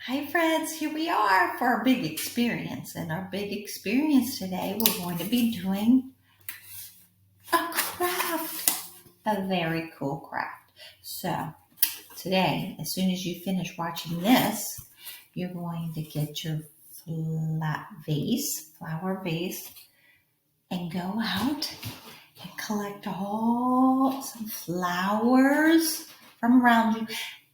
Hi friends, here we are for our big experience. And our big experience today, we're going to be doing a craft, a very cool craft. So today, as soon as you finish watching this, you're going to get your flower vase, and go out and collect all some flowers from around you.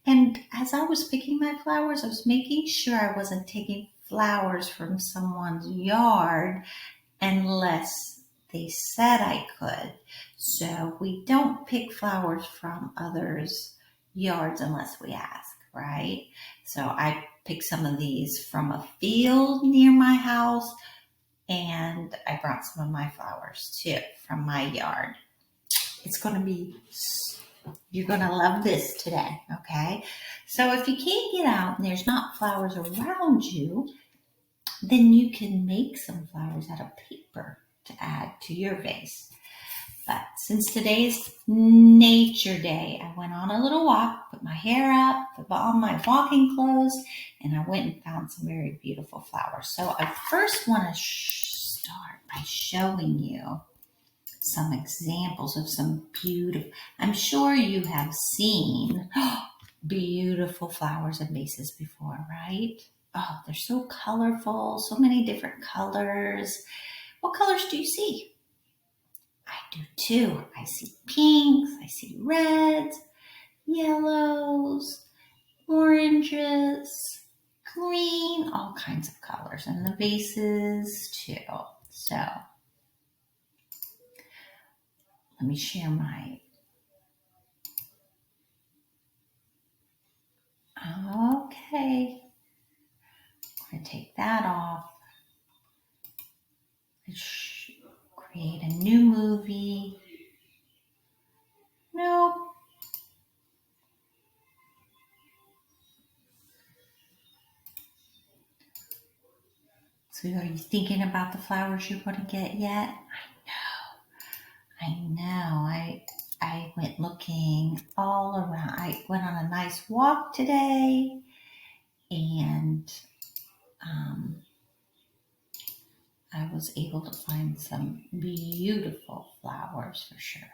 And as I was picking my flowers, I was making sure I wasn't taking flowers from someone's yard unless they said I could. So we don't pick flowers from others' yards unless we ask, right? So I picked some of these from a field near my house, and I brought some of my flowers too from my yard. It's going to be, you're going to love this today, okay? So if you can't get out and there's not flowers around you, then you can make some flowers out of paper to add to your vase. But since today's Nature Day, I went on a little walk, put my hair up, put on my walking clothes, and I went and found some very beautiful flowers. So I first want to start by showing you some examples of some beautiful, I'm sure you have seen beautiful flowers and vases before, right? Oh, they're so colorful, so many different colors. What colors do you see? I do too. I see pinks, I see reds, yellows, oranges, green, all kinds of colors, and the vases too. So let me share my, okay. I'm going to take that off. Create a new movie. Nope. So are you thinking about the flowers you're going to get yet? I know. I went looking all around. I went on a nice walk today, and I was able to find some beautiful flowers for sure.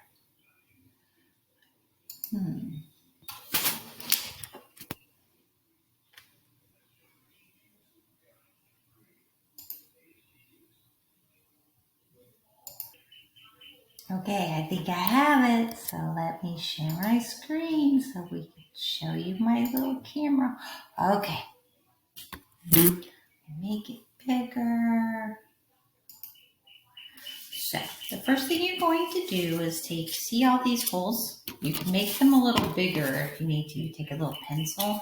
Okay, I think I have it. So let me share my screen so we can show you my little camera. Okay. Make it bigger. So the first thing you're going to do is see all these holes? You can make them a little bigger if you need to. You take a little pencil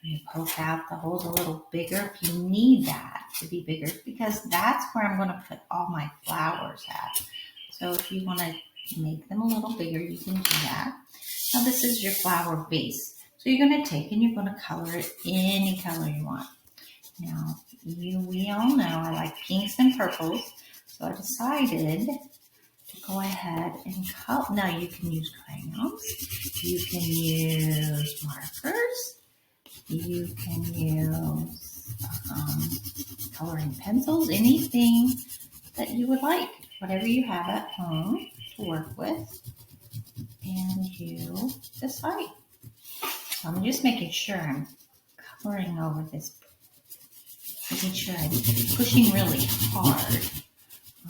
and you poke out the holes a little bigger if you need that to be bigger, because that's where I'm going to put all my flowers at. So if you want to make them a little bigger, you can do that. Now this is your flower vase. So you're going to take and you're going to color it any color you want. Now, we all know I like pinks and purples, so I decided to go ahead and color. Now you can use crayons, you can use markers, you can use coloring pencils, anything that you would like, whatever you have at home to work with, and you decide. So I'm just making sure I'm coloring over this, making sure I'm pushing really hard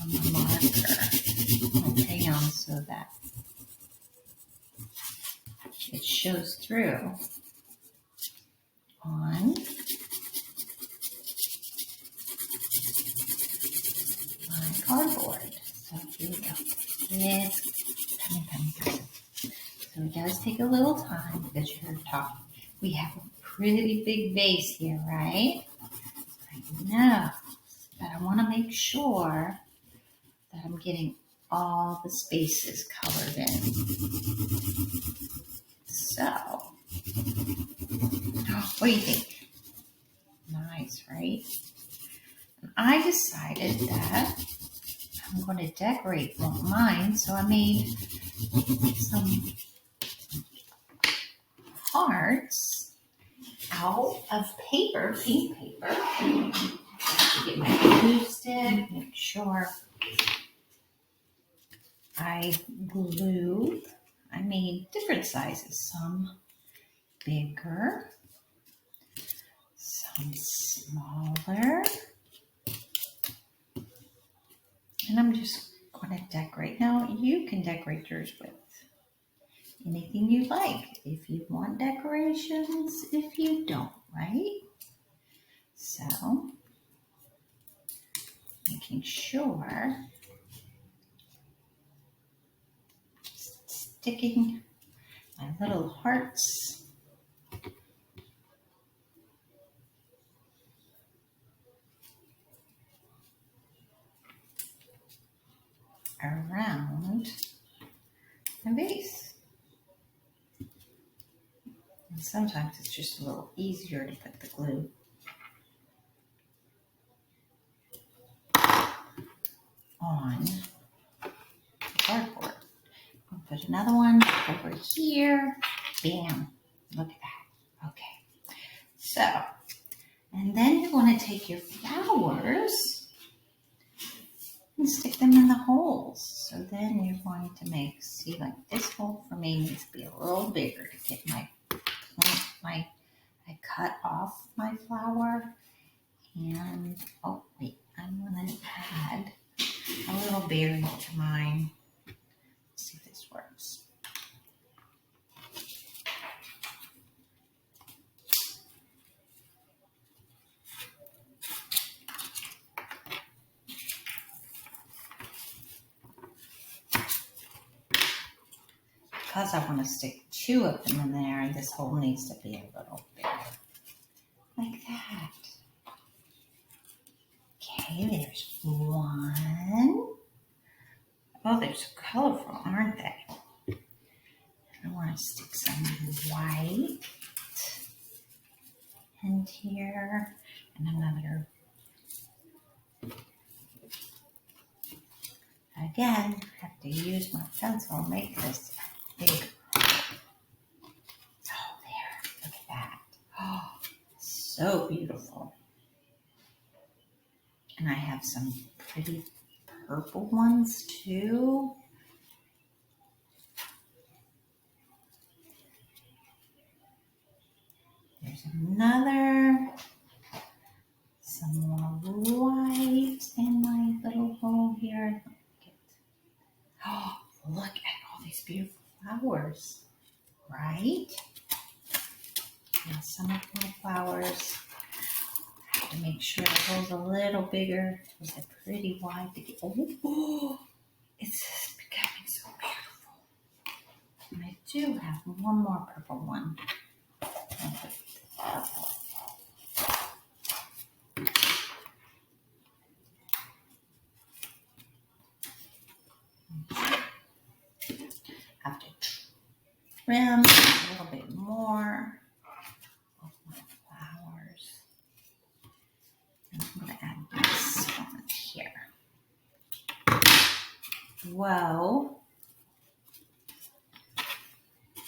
on the marker on the crayon so that it shows through on my cardboard. So here we go. It's coming. So it does take a little time because you're talking. We have a pretty big vase here, right? I know, but I want to make sure that I'm getting all the spaces colored in. So, what do you think? Nice, right? And I decided that I'm going to decorate mine, so I made some hearts out of paper, pink paper. Get my glue stick, make sure I glue. I made different sizes, some bigger, some smaller. And I'm just going to decorate. Now, you can decorate yours with anything you like. If you want decorations, if you don't, right? So, making sure, sticking my little hearts around my vase. And sometimes it's just a little easier to put the glue on the cardboard. I'll put another one over here. Bam. Look at that. Okay. So, and then you want to take your flowers and stick them in the holes. So then you're going to make, see, like this hole for me needs to be a little bigger to get I cut off my flower. And, oh wait, I'm going to add a little berry to mine. Let's see if this works. Because I want to stick 2 of them in there, this hole needs to be a little bigger. Like that. Okay, there's 1. Oh, they're so colorful, aren't they? I want to stick some white in here and another. Again, I have to use my pencil and make this big. Oh, there. Look at that. Oh, so beautiful. And I have some pretty purple ones too. There's another. Some more white in my little hole here. Oh, look at all these beautiful flowers, right? Now some of my flowers, I have to make sure the hole's a little bigger because they're pretty wide to get. Oh, it's becoming so beautiful. And I do have one more purple one. Have to trim a little bit more of my flowers. And I'm going to add this one here. Whoa.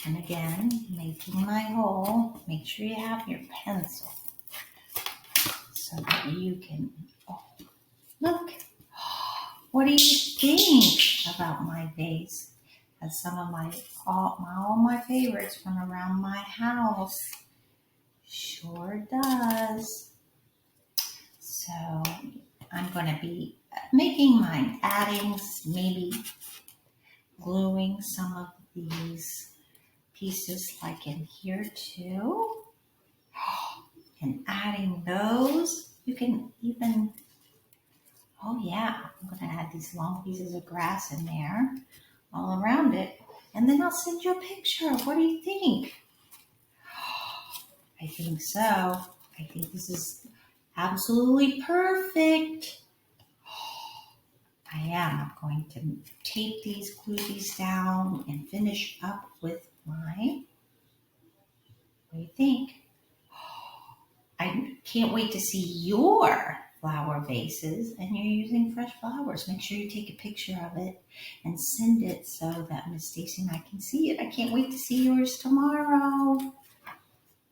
And again, making my hole, make sure you have your pencil so that you can, oh, look. What do you think about my vase? As some of all my favorites from around my house. Sure does. So I'm going to be making mine, adding, maybe gluing some of these pieces like in here too. And adding those. You can even, oh yeah, I'm going to add these long pieces of grass in there all around it. And then I'll send you a picture. What do you think? I think so. I think this is absolutely perfect. I am. I'm going to tape these, glue these down, and finish up with my, what do you think? I can't wait to see your flower vases, and you're using fresh flowers. Make sure you take a picture of it and send it so that Miss Stacy and I can see it. I can't wait to see yours tomorrow.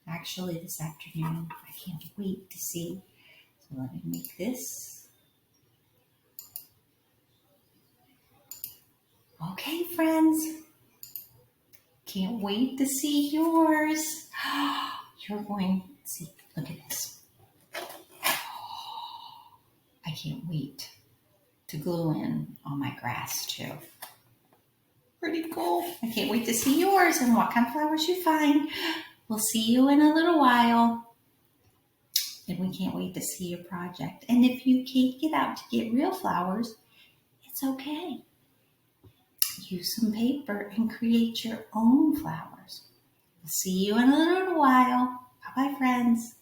actually this afternoon. I can't wait to see. So let me make this. Okay, friends. Can't wait to see yours. You're going to see, look at this. I can't wait to glue in on my grass too. Pretty cool. I can't wait to see yours and what kind of flowers you find. We'll see you in a little while. And we can't wait to see your project. And if you can't get out to get real flowers, it's okay. Use some paper and create your own flowers. We'll see you in a little while. Bye-bye, friends.